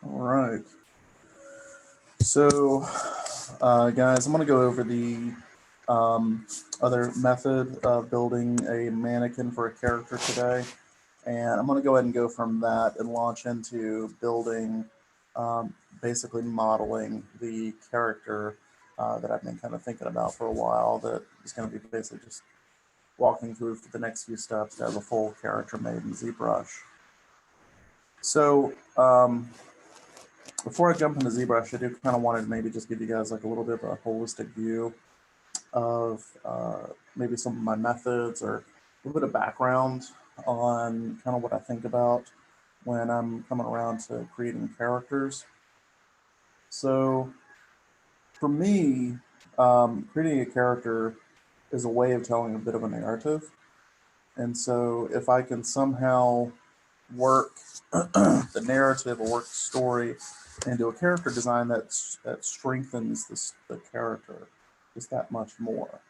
All right. So, guys, I'm going to go over the um, other method of building a mannequin for a character today. And I'm going to go ahead and go from that and launch into building, um, basically modeling the character that I've been kind of thinking about for a while. That is going to be basically just walking through for the next few steps to have a full character made in ZBrush. So, before I jump into ZBrush, I do kind of wanted to maybe just give you guys like a little bit of a holistic view of maybe some of my methods or a little bit of background on kind of what I think about when I'm coming around to creating characters. So for me, creating a character is a way of telling a bit of a narrative. And so if I can somehow work the narrative or work the story into a character design that strengthens the character just that much more.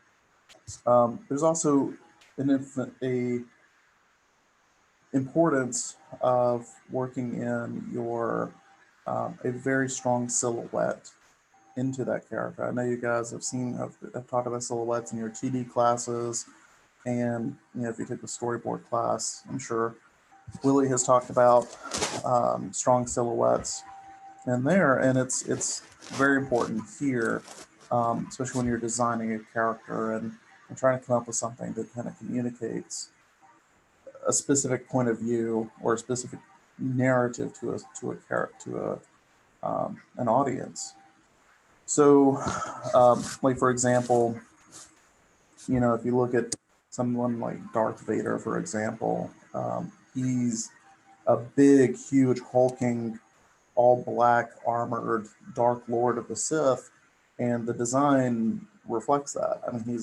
There's also a importance of working in your a very strong silhouette into that character. I know you guys have talked about silhouettes in your TD classes, and if you take the storyboard class, I'm sure Louie has talked about strong silhouettes in there, and it's very important here, especially when you're designing a character and trying to come up with something that kind of communicates a specific point of view or a specific narrative to a an audience. So, like for example, if you look at someone like Darth Vader, for example, he's a big, huge, hulking, all black, armored Dark Lord of the Sith, and the design reflects that. I mean,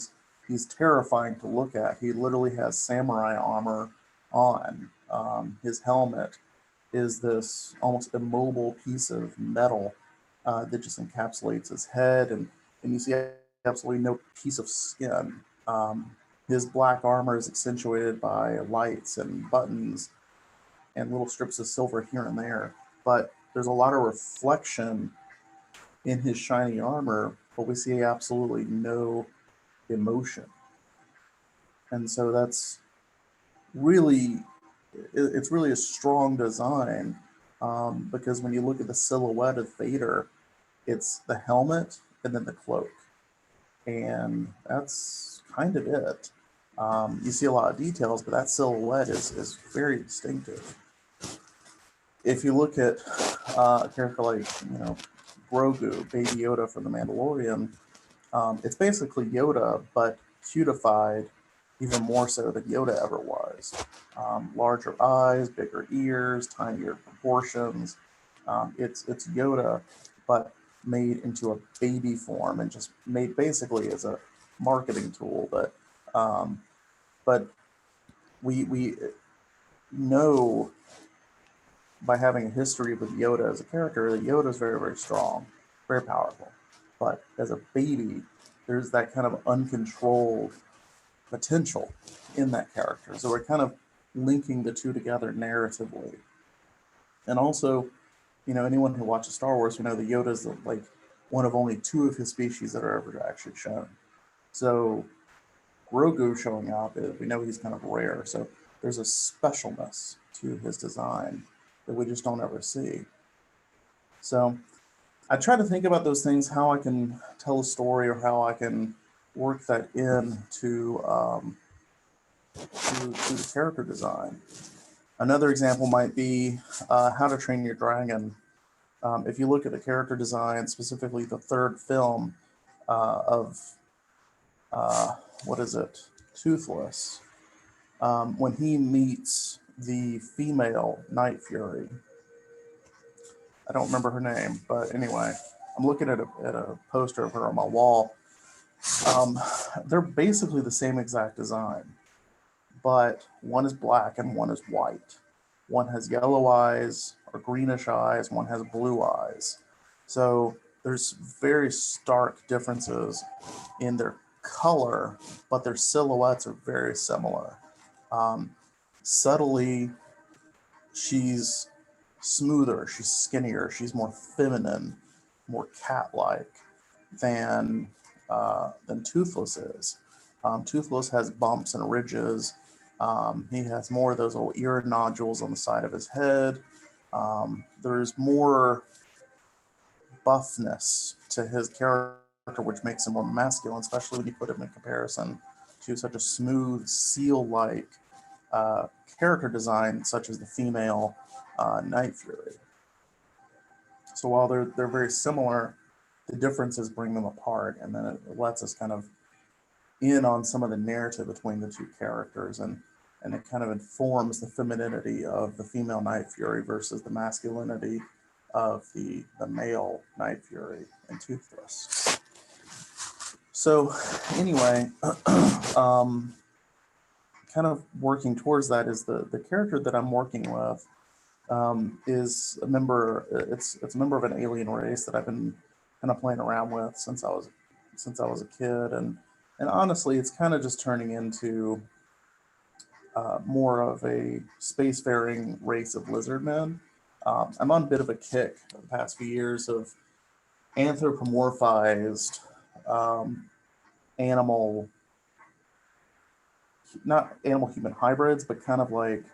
he's terrifying to look at. He literally has samurai armor on. His helmet is this almost immobile piece of metal that just encapsulates his head, and you see absolutely no piece of skin. His black armor is accentuated by lights and buttons and little strips of silver here and there. But there's a lot of reflection in his shiny armor, but we see absolutely no emotion. And so that's really, it's really a strong design because when you look at the silhouette of Vader, it's the helmet and then the cloak. And that's kind of it. You see a lot of details, but that silhouette is very distinctive. If you look at a character like Grogu, Baby Yoda from The Mandalorian, it's basically Yoda but cutified even more so than Yoda ever was. Larger eyes, bigger ears, tinier proportions. It's Yoda but made into a baby form and just made basically as a marketing tool. But we know by having a history with Yoda as a character that Yoda is very, very strong, very powerful. But as a baby, there's that kind of uncontrolled potential in that character. So we're kind of linking the two together narratively. And also, anyone who watches Star Wars, that Yoda is like one of only two of his species that are ever actually shown. So Grogu showing up, we know he's kind of rare. So there's a specialness to his design that we just don't ever see. So I try to think about those things, how I can tell a story or how I can work that in to the character design. Another example might be How to Train Your Dragon. If you look at the character design, specifically the third film of what is it, Toothless, when he meets the female Night Fury, I don't remember her name, but anyway, I'm looking at a poster of her on my wall. Um, they're basically the same exact design, but one is black and one is white. One has yellow eyes or greenish eyes, one has blue eyes. So there's very stark differences in their color, but their silhouettes are very similar. Um, Subtly, she's smoother, she's skinnier, she's more feminine, more cat-like than Toothless is. Toothless has bumps and ridges. He has more of those little ear nodules on the side of his head. There's more buffness to his character, which makes him more masculine, especially when you put him in comparison to such a smooth, seal-like uh, character design, such as the female Night Fury. So while they're very similar, the differences bring them apart, and then it lets us kind of in on some of the narrative between the two characters, and it kind of informs the femininity of the female Night Fury versus the masculinity of the male Night Fury and Toothless. So anyway, kind of working towards that is the character that I'm working with is a member. It's a member of an alien race that I've been kind of playing around with since I was a kid, and honestly, it's kind of just turning into more of a spacefaring race of lizard men. I'm on a bit of a kick the past few years of anthropomorphized um, animal, not animal human hybrids, but kind of like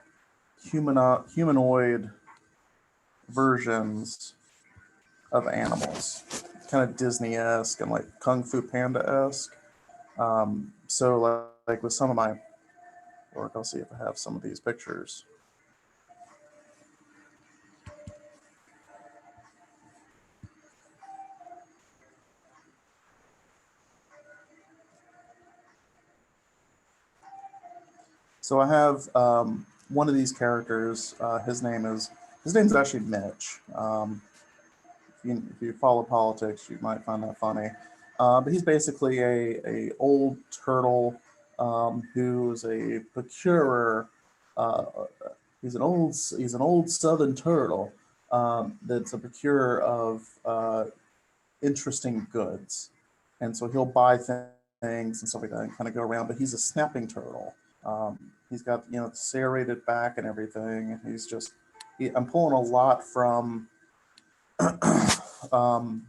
humanoid versions of animals, kind of Disney-esque and like Kung Fu Panda-esque. So like with some of my work, I'll see if I have some of these pictures. So I have one of these characters. His name's actually Mitch. If you follow politics, you might find that funny. But he's basically a old turtle who's a procurer. Uh, he's an old southern turtle that's a procurer of interesting goods, and so he'll buy things and stuff like that and kind of go around. But he's a snapping turtle. He's got serrated back and everything. I'm pulling a lot um,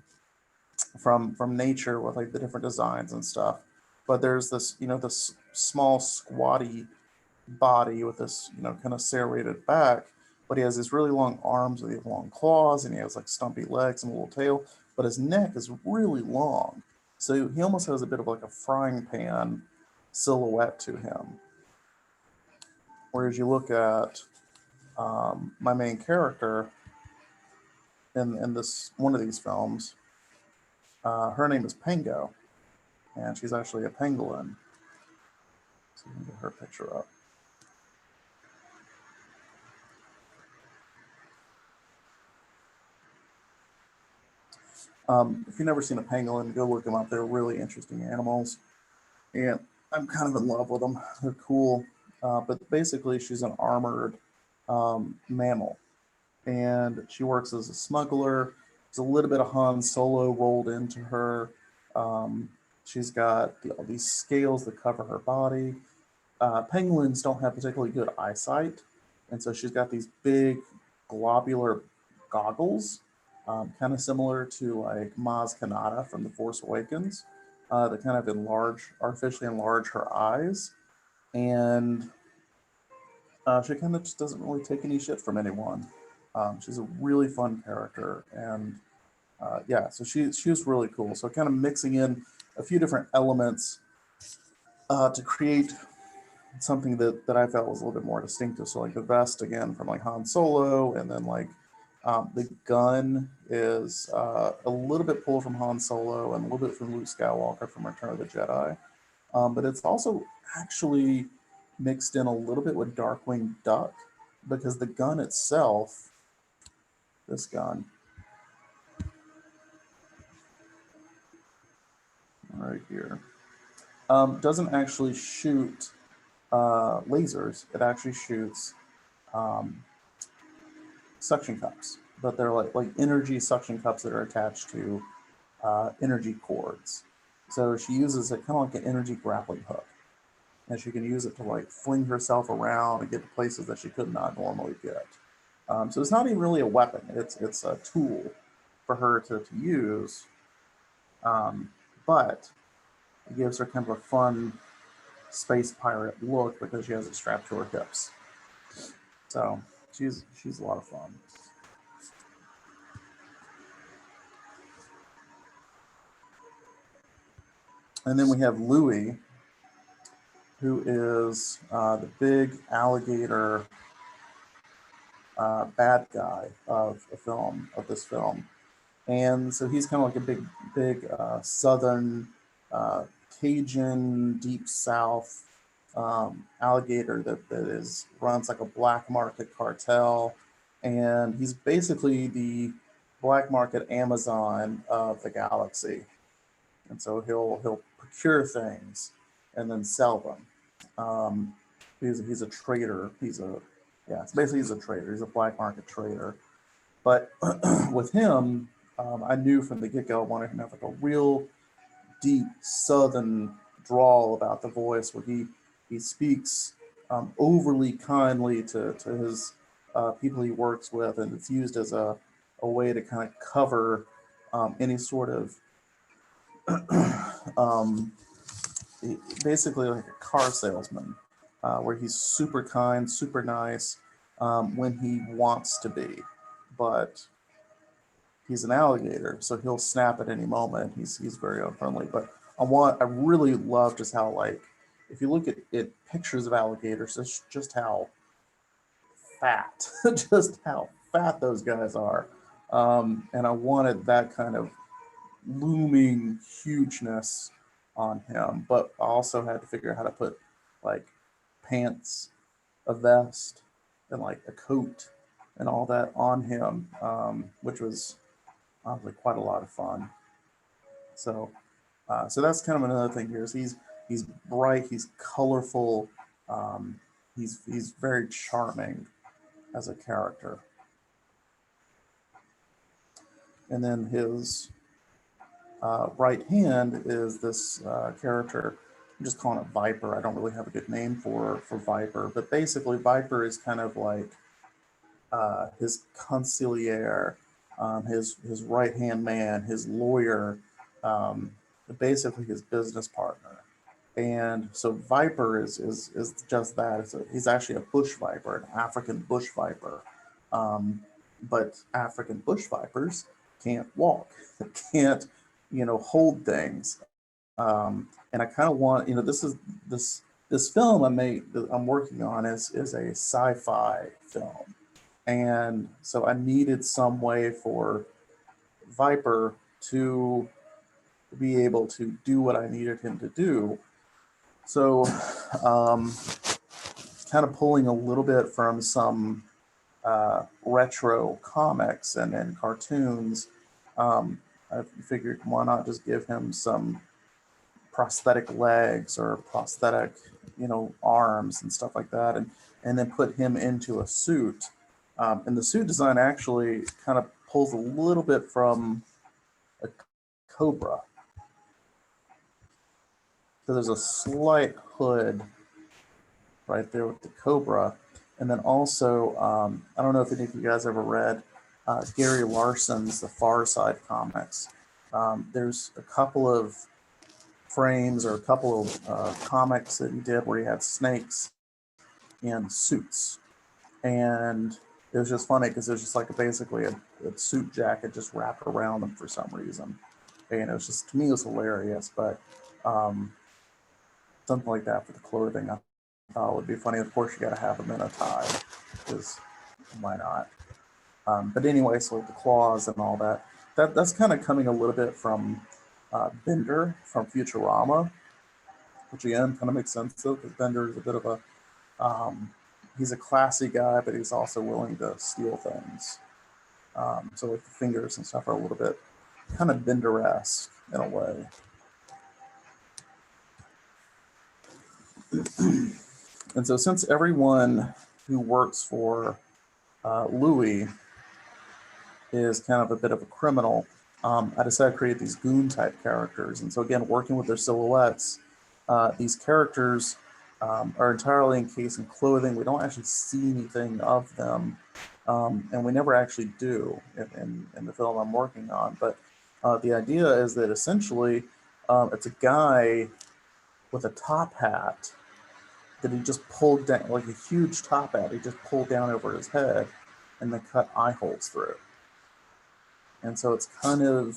from nature with like the different designs and stuff. But there's this small squatty body with this kind of serrated back, but he has these really long arms with these long claws, and he has like stumpy legs and a little tail, but his neck is really long. So he almost has a bit of like a frying pan silhouette to him. Whereas you look at my main character in this one of these films, her name is Pango, and she's actually a pangolin. So you can get her picture up. If you've never seen a pangolin, go look them up. They're really interesting animals, and I'm kind of in love with them. They're cool, but basically, she's an armored mammal, and she works as a smuggler. There's a little bit of Han Solo rolled into her. Um, she's got all these scales that cover her body. Penguins don't have particularly good eyesight, and so she's got these big globular goggles, kind of similar to like Maz Kanata from The Force Awakens, that kind of artificially enlarge her eyes, and she kind of just doesn't really take any shit from anyone. She's a really fun character, and yeah, so she was really cool. So kind of mixing in a few different elements to create something that I felt was a little bit more distinctive. So like the vest again from like Han Solo, and then like the gun is a little bit pulled from Han Solo and a little bit from Luke Skywalker from Return of the Jedi, but it's also actually mixed in a little bit with Darkwing Duck because the gun itself, this gun right here, doesn't actually shoot lasers. It actually shoots um, suction cups, but they're like energy suction cups that are attached to energy cords. So she uses it kind of like an energy grappling hook, and she can use it to like fling herself around and get to places that she could not normally get. So it's not even really a weapon. It's a tool for her to use, but it gives her kind of a fun space pirate look because she has it strapped to her hips. So she's a lot of fun. And then we have Louie, who is the big alligator bad guy of this film. And so he's kind of like a big southern uh, Cajun, deep south alligator that is runs like a black market cartel, and he's basically the black market Amazon of the galaxy. And so he'll procure things and then sell them. He's a trader. It's basically he's a trader. He's a black market trader. But with him, I knew from the get go I wanted him to have like a real deep Southern drawl about the voice, where he speaks overly kindly to his people he works with, and it's used as a way to kind of cover any sort of um, basically like a car salesman, where he's super kind, super nice when he wants to be, but he's an alligator, so he'll snap at any moment. He's very unfriendly. But I really love just how, like, if you look at pictures of alligators, it's just how fat, just how fat those guys are. And I wanted that kind of looming hugeness on him, but I also had to figure out how to put like pants, a vest, and like a coat and all that on him, which was honestly quite a lot of fun. So, so that's kind of another thing here. Is he's bright, he's colorful, um, he's very charming as a character, and then his right hand is this character. I'm just calling it Viper. I don't really have a good name for Viper, but basically Viper is kind of like his conciliere, his right hand man, his lawyer, um, basically his business partner. And so Viper is just that. He's actually a bush viper, an African bush viper. Um, but African bush vipers can't walk, can't hold things. And I kind of want this film I'm working on is a sci-fi film, and so I needed some way for Viper to be able to do what I needed him to do. So, um, kind of pulling a little bit from some retro comics and cartoons, I figured why not just give him some prosthetic legs or prosthetic, arms and stuff like that, and then put him into a suit. And the suit design actually kind of pulls a little bit from a cobra. So there's a slight hood right there with the cobra, and then also I don't know if any of you guys ever read Gary Larson's The Far Side comics. There's a couple of frames or a couple of comics that he did where he had snakes in suits, and it was just funny because it was just like basically a suit jacket just wrapped around them for some reason, and it was just, to me, it was hilarious. But um, something like that for the clothing, I thought would be funny. Of course, you got to have them in a tie, because why not? But anyway, so like the claws and all that, that's kind of coming a little bit from Bender from Futurama, which again kind of makes sense though, because Bender is a bit of a he's a classy guy, but he's also willing to steal things. So like the fingers and stuff are a little bit kind of Bender-esque in a way. And so since everyone who works for Louie is kind of a bit of a criminal, I decided to create these goon type characters. And so again, working with their silhouettes, these characters are entirely encased in clothing. We don't actually see anything of them and we never actually do in the film I'm working on. But the idea is that essentially it's a guy with a top hat that he just pulled down, like a huge top hat, he just pulled down over his head and then cut eye holes through. And so it's kind of,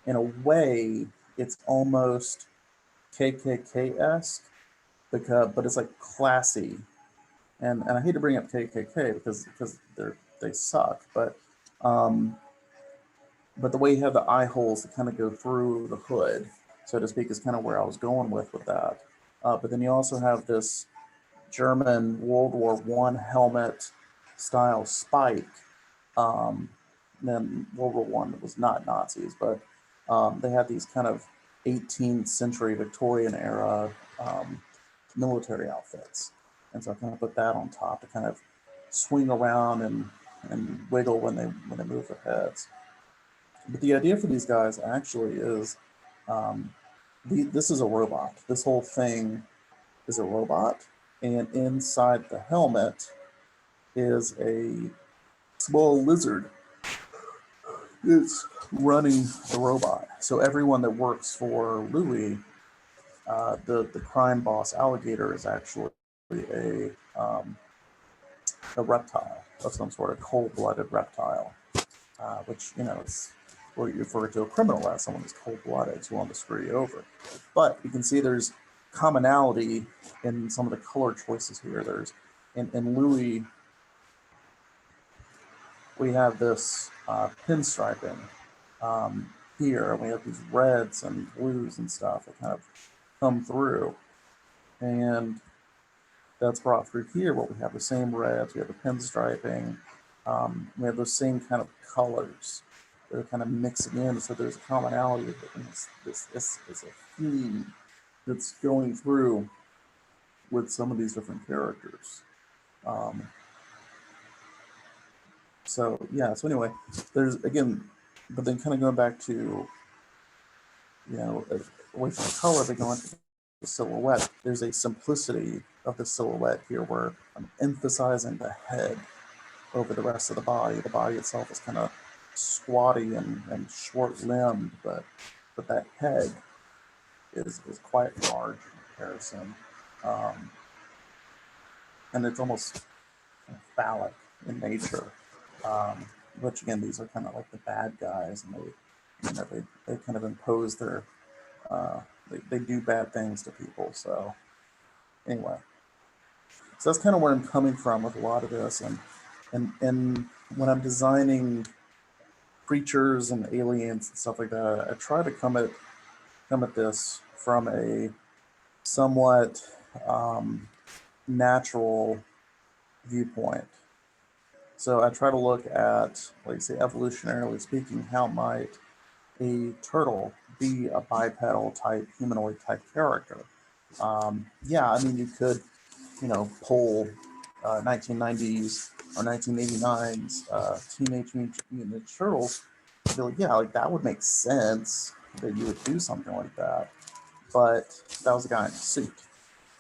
in a way, it's almost KKK-esque, but it's like classy. And I hate to bring up KKK because they suck, um, but the way you have the eye holes that kind of go through the hood, so to speak, is kind of where I was going with that. But then you also have this German World War One helmet style spike. Um, then World War One was not Nazis, but they had these kind of 18th century Victorian era um, military outfits, and so I kind of put that on top to kind of swing around and wiggle when they move their heads. But the idea for these guys actually is um, this is a robot. This whole thing is a robot, and inside the helmet is a small lizard that's running the robot. So everyone that works for Louie, the crime boss alligator, is actually a um, a reptile of some sort, of cold-blooded reptile, which is what you refer to a criminal as, someone who's cold-blooded, who's willing to screw you over. But you can see there's commonality in some of the color choices here. There's in Louie, we have this pinstriping here, and we have these reds and blues and stuff that kind of come through, and that's brought through here. Where we have the same reds, we have the pinstriping, we have those same kind of colors that are kind of mixing in. So there's a commonality in this is a theme that's going through with some of these different characters. Um, so yeah. So anyway, there's again, but then kind of going back to away from the color, but going to the silhouette. There's a simplicity of the silhouette here where I'm emphasizing the head over the rest of the body. The body itself is kind of squatty and short-limbed, but that head is quite large in comparison, and it's almost phallic in nature. Which again, these are kind of like the bad guys, and they kind of impose their they do bad things to people. So anyway, so that's kind of where I'm coming from with a lot of this, and when I'm designing creatures and aliens and stuff like that, I try to come at this from a somewhat natural viewpoint. So I try to look at, like, say, evolutionarily speaking, how might a turtle be a bipedal type, humanoid type character? Yeah, I mean, you could, pull 1990s or 1989's Teenage Mutant Ninja Turtles. Be like, yeah, like that would make sense that you would do something like that. But that was a guy in a suit.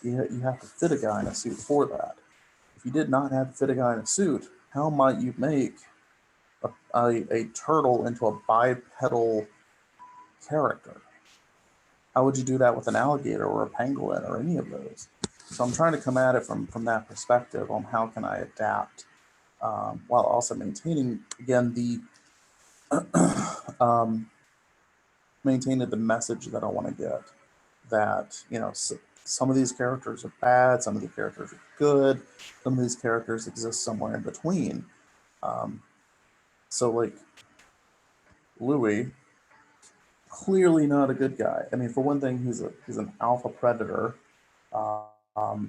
You have to fit a guy in a suit for that. If you did not have to fit a guy in a suit, how might you make a turtle into a bipedal character? How would you do that with an alligator or a pangolin or any of those? So I'm trying to come at it from that perspective on how can I adapt while also maintaining, again, the maintaining the message that I want to get. That some of these characters are bad, some of the characters are good, some of these characters exist somewhere in between. So like Louie, clearly not a good guy. I mean, for one thing, he's an alpha predator.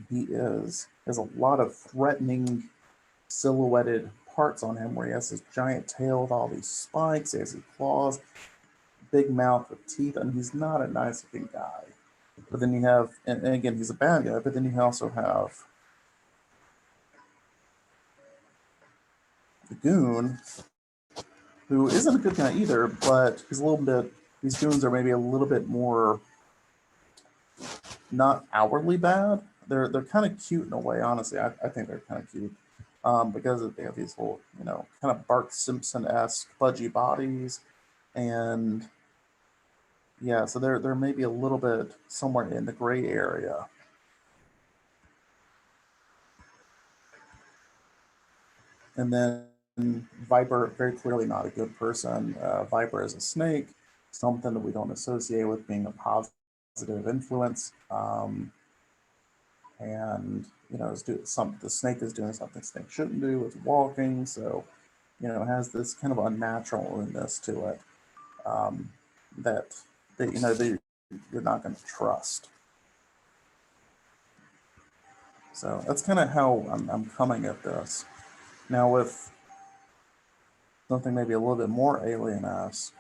He has a lot of threatening silhouetted parts on him, where he has this giant tail with all these spikes, he has his claws, big mouth with teeth, and he's not a nice looking guy. But then you have, and again, he's a bad guy, but then you also have the goon, who isn't a good guy either, but he's a little bit, these goons are maybe a little bit more not outwardly bad. They're kind of cute in a way, honestly. I think they're kind of cute. because they have these little, kind of Bart Simpson-esque pudgy bodies, and yeah, so they're maybe a little bit somewhere in the gray area. And then Viper, very clearly not a good person. Viper is a snake, something that we don't associate with being a positive influence. And the snake is doing something the snake shouldn't do. It's walking, so it has this kind of unnaturalness to it, um, that you're not going to trust. So that's kind of how I'm coming at this. Now with something maybe a little bit more alien-esque.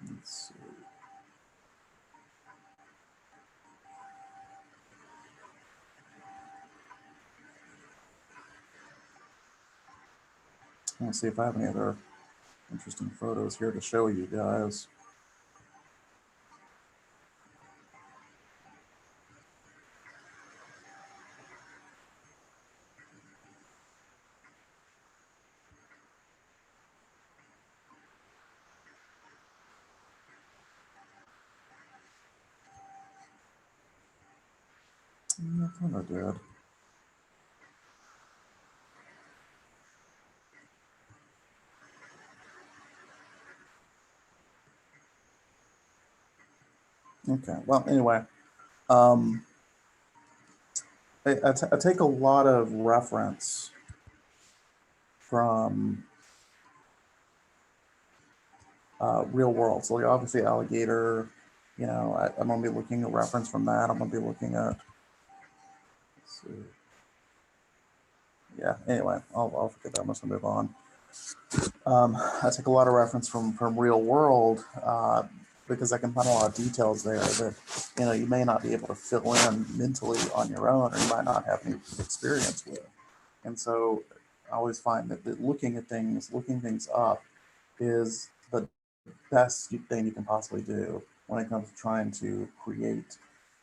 Let's see. Let's see if I have any other interesting photos here to show you guys. I thought I did. Okay, well, anyway, I take a lot of reference from real world. So, like, obviously, alligator, I'm going to be looking at reference from that. I'm going to be looking at, let's see. Yeah, anyway, I'll forget that. I'm just going to move on. I take a lot of reference from real world because I can find a lot of details there that you may not be able to fill in mentally on your own, or you might not have any experience with. And so I always find that looking things up is the best thing you can possibly do when it comes to trying to create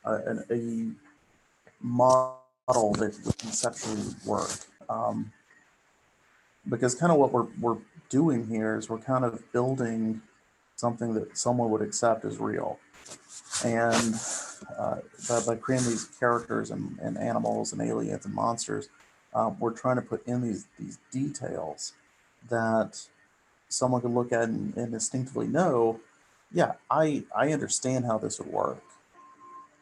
a model that would conceptually work. Um, because kind of what we're doing here is we're kind of building something that someone would accept as real, and by creating these characters and animals and aliens and monsters, we're trying to put in these details that someone could look at and instinctively know, yeah, I understand how this would work.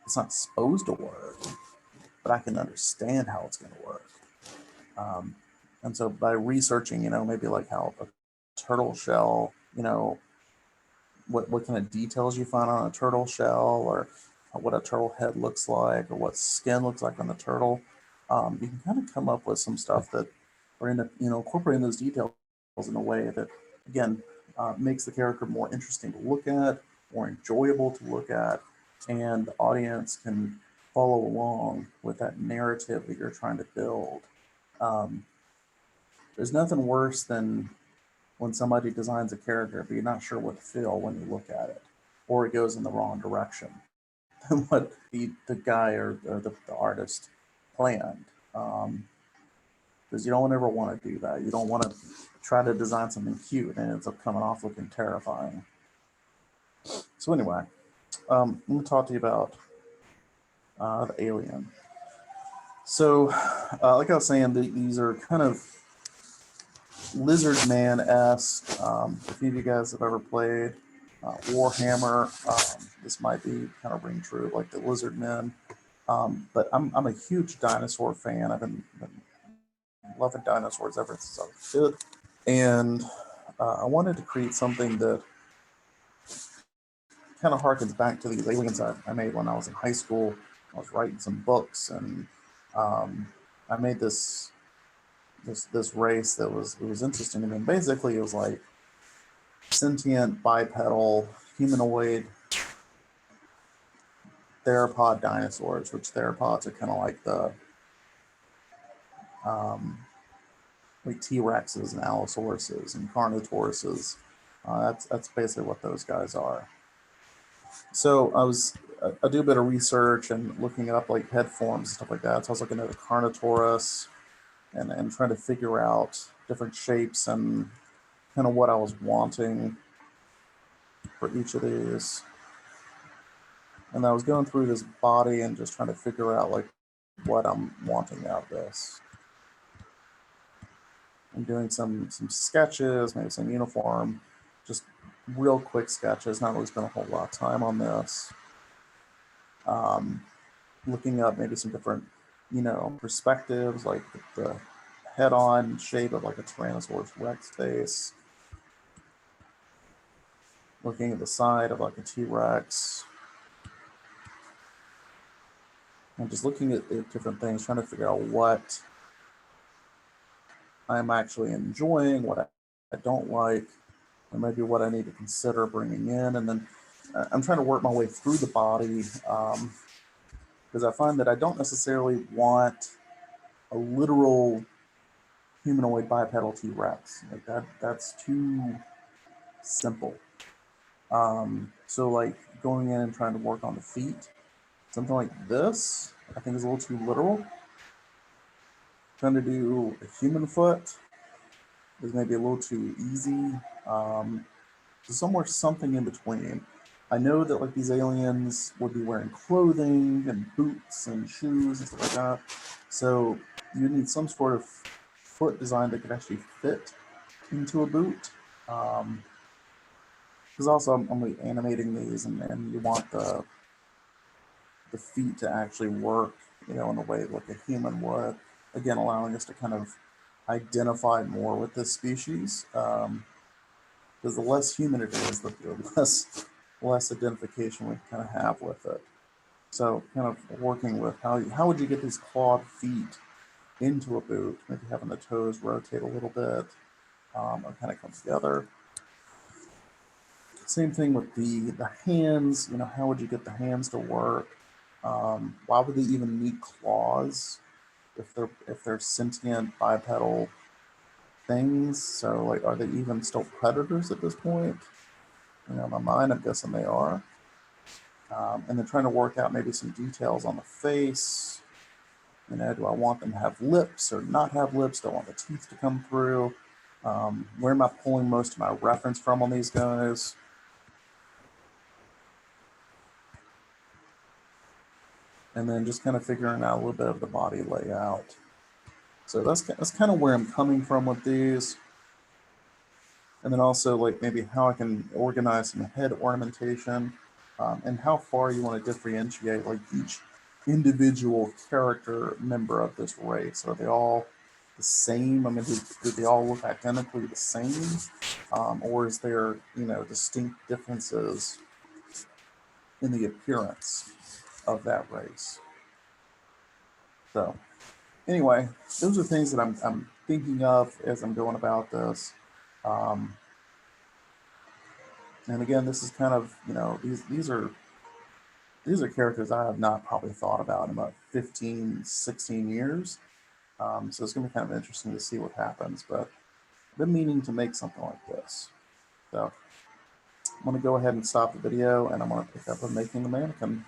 It's not supposed to work, but I can understand how it's going to work. Um, and so by researching, maybe like how a turtle shell, what kind of details you find on a turtle shell, or what a turtle head looks like, or what skin looks like on the turtle, you can kind of come up with some stuff that are incorporating those details in a way that, again, makes the character more interesting to look at, more enjoyable to look at, and the audience can follow along with that narrative that you're trying to build. Um, there's nothing worse than when somebody designs a character, but you're not sure what to feel when you look at it, or it goes in the wrong direction than what the guy or the artist planned. Because you don't ever want to do that. You don't want to try to design something cute and it ends up coming off looking terrifying. So anyway, I'm going to talk to you about the alien. So, like I was saying, these are kind of lizard man-esque. If any of you guys have ever played Warhammer, this might be kind of ring true, like the lizard men. But I'm a huge dinosaur fan. I've been loving dinosaurs ever since I was a kid. And I wanted to create something that kind of harkens back to these aliens I made when I was in high school. I was writing some books, and I made this race that was interesting to me. And basically, it was like sentient bipedal humanoid theropod dinosaurs, which theropods are kind of like the um, like T-Rexes and Allosauruses and Carnotauruses. That's basically what those guys are. So I do a bit of research and looking up like head forms and stuff like that. So I was looking at a Carnotaurus and trying to figure out different shapes and kind of what I was wanting for each of these. And I was going through this body and just trying to figure out like what I'm wanting out of this. I'm doing some sketches, maybe some uniform, just real quick sketches, not really spend a whole lot of time on this. Looking up maybe some different, perspectives, like the head-on shape of like a Tyrannosaurus Rex face. Looking at the side of like a T-Rex. And just looking at different things, trying to figure out what I'm actually enjoying, what I don't like, and maybe what I need to consider bringing in. And then I'm trying to work my way through the body because I find that I don't necessarily want a literal humanoid bipedal T-Rex. Like that's too simple. So like going in and trying to work on the feet, something like this, I think is a little too literal. Trying to do a human foot is maybe a little too easy. So somewhere something in between. I know that like these aliens would be wearing clothing and boots and shoes and stuff like that. So you need some sort of foot design that could actually fit into a boot. Because also I'm like animating these and you want the feet to actually work, in a way like a human would. Again, allowing us to kind of identify more with this species. Because the less human it is, the less identification we kind of have with it. So, kind of working with how would you get these clawed feet into a boot? Maybe having the toes rotate a little bit, or kind of come together. Same thing with the hands. How would you get the hands to work? Why would they even need claws if they're sentient bipedal things? So, like, are they even still predators at this point? In my mind, I'm guessing they are. And then trying to work out maybe some details on the face. Do I want them to have lips or not have lips? Do I want the teeth to come through? Where am I pulling most of my reference from on these guys? And then just kind of figuring out a little bit of the body layout. So that's kind of where I'm coming from with these. And then also like maybe how I can organize some head ornamentation, and how far you want to differentiate like each individual character member of this race. Are they all the same? I mean, do they all look identically the same? Or is there, distinct differences in the appearance of that race? So anyway, those are things that I'm thinking of as I'm going about this. Um, and again, this is kind of, these are characters I have not probably thought about in about 15, 16 years. So it's going to be kind of interesting to see what happens. But I've been meaning to make something like this. So I'm going to go ahead and stop the video and I'm going to pick up on making the mannequin.